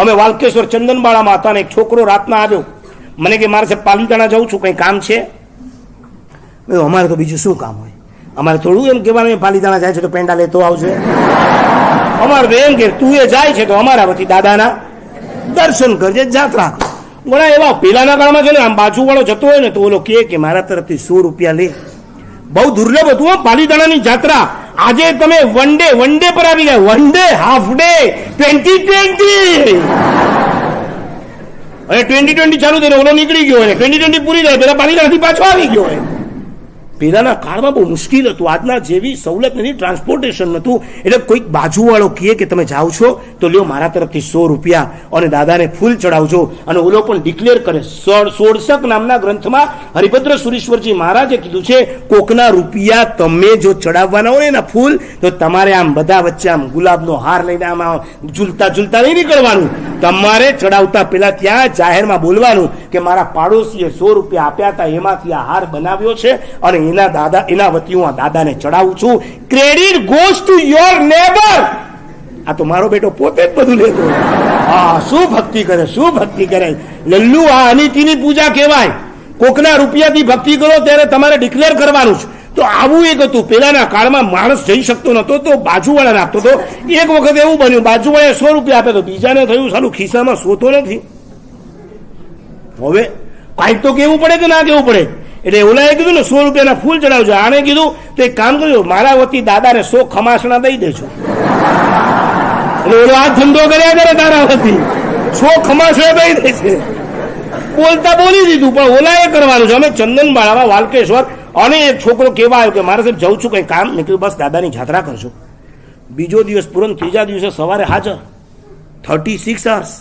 અમે વાલકેશ્વર ચંદનબાળામાં હતા ને એક છોકરો રાતના આવ્યો, મને કે મારે પાલીતાણા જવું છું, કંઈ કામ છે? અમારે તો બીજું શું કામ હોય, અમારે થોડું એમ કહેવાનું પાલીતાણા જાય છે તો પેંડા લેતો આવશે. અમારે તો એમ કે તું એ જાય છે તો અમારા વતી દાદાના દર્શન કરજે, જાત્રા. ઘણા એવા પેલાના કાળમાં છે ને, આમ બાજુવાળો જતો હોય ને તો ઓલો કે મારા તરફથી 100 રૂપિયા લે. બહુ દુર્લભ હતું પાલીતાણાની જાત્રા. આજે તમે વન ડે પર આવી ગયા, વન ડે, હાફ ડે, 2020. હવે 2020 ચાલુ થઈને ઓલો નીકળી ગયો હોય, 2020 પૂરી થાય પેલા પાલીતાણાથી પાછો આવી ગયો હોય. પેલાના કાળમાં બહુ મુશ્કેલ હતું, આજના જેવી સવલત નથી, ટ્રાન્સપોર્ટેશન નતું. એટલે કોઈક બાજુવાળો કહે કે તમે જાઓ છો તો લ્યો મારા તરફથી 100 રૂપિયા અને દાદાને ફૂલ ચડાવજો. અને ઓલો પણ ડિક્લેર કરે. 16 નામના ગ્રંથમાં હરિભદ્ર સુરેશ્વરજી મહારાજે કીધું છે, કોકના રૂપિયા તમે જો ચડાવવાના હોય ને ફૂલ, તો તમારે આમ બધા વચ્ચે આમ ગુલાબનો હાર લઈને આમ ઝૂલતા નહીં નીકળવાનું. તમારે ચડાવતા પેલા ત્યાં જાહેરમાં બોલવાનું કે મારા પાડોશીએ 100 રૂપિયા આપ્યા હતા, એમાંથી આ હાર બનાવ્યો છે અને એના વતી હું આ દાદાને ચડાવું છું. Credit goes to your neighbour. આ તો મારો બેટો પોતે જ બધું લેતો. હા, શું ભક્તિ કરે, શું ભક્તિ કરે. લલ્લુ, આ અનિતિની પૂજા કહેવાય. કોકના રૂપિયાથી ભક્તિ કરો ત્યારે તમારે ડિક્લેર કરવાનું છે. તો આવું એક હતું પેલાના કાળમાં. માણસ જઈ શકતો નતો તો બાજુવાળાને આપતો હતો. એક વખત એવું બન્યું, બાજુવાળાએ 100 રૂપિયા આપ્યા તો બીજાને થયું સાલું ખિસ્સામાં સોતો નથી. હવે કાંઈક તો કેવું પડે કે ના કેવું પડે. એટલે ઓલાએ કીધું ને 100 રૂપિયાના ફૂલ ચડાવજો. આને કીધું તો એક કામ કરજો, મારા વતી દાદાને 100 ખમાસણા દઈ દેજો. એટલે ઓલો આ ધંધો કર્યા કરે, તારા વતી 100 ખમાસણા દઈ દે છે. બોલતા બોલી દીધું, પણ ઓલાએ કરવાનું છે. અમે ચંદનબાળામાં વાલકેશ્વર અને એક છોકરો કેવા આવ્યો કે મારે સાહેબ જવું છું કંઈ કામ. મેં કીધું બસ દાદાની જાત્રા કરજો. બીજો દિવસ પૂરો, ત્રીજા દિવસે સવારે હાજર, 36 hours.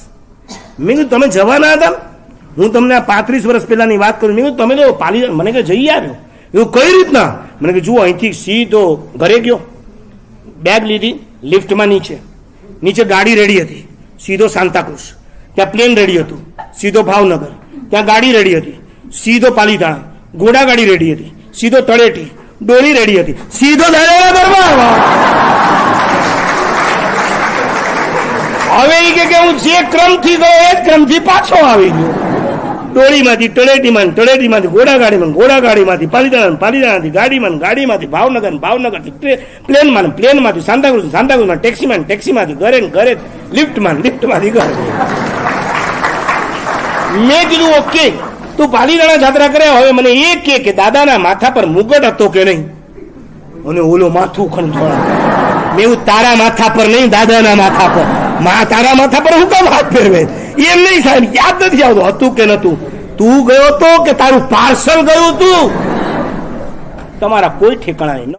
મેં કીધું તમે જવાના હતા? હું તમને આ 35 વર્ષ પહેલાની વાત કરું. મેં કીધું તમે તો પાલી, મને કે જઈ આવ્યો. એવું કઈ રીતના? મને કે જુઓ, અહીંથી સીધો ઘરે ગયો, બેગ લીધી, લિફ્ટમાં નીચે ગાડી રેડી હતી, સીધો સાંતાક્રુઝ. ત્યાં પ્લેન રેડી હતું, સીધો ભાવનગર. ત્યાં ગાડી રેડી હતી, સીધો પાલીતાણા. ઘોડા ગાડી રેડી હતી, સીધો તળેટી. ડોળી રેડી હતી, સીધો દાદાના દરબાર. હવે કે હું જે ક્રમથી ગયો એ જ ક્રમથી પાછો આવી ગયો. ડોળીમાંથી તળેટીમાંથી ઘોડાગાડીમાંથી પાલીતાણાથી ગાડીમાંથી ભાવનગરથી પ્લેનમાંથી સાંતાક્રુઝમાં ટેક્સીમાંથી ઘરે લિફ્ટમાંથી ઘરે. મેં કીધું ઓકે, તું પાલીતાણા જાત્રા કરે. હવે મને એ કે દાદાના માથા પર મુગટ હતો કે નહીં? અને ઓલો માથું ખંજોળા. મેં તારા માથા પર નહીં, દાદાના માથા પર. તારા માથા પર હું કામ હાથ ફેરવે? એમ નહીં સાહેબ, યાદ નથી આવતું હતું કે નતું. તું ગયો તો કે તારું પાર્સલ ગયું તું? તમારા કોઈ ઠેકાણા નહીં.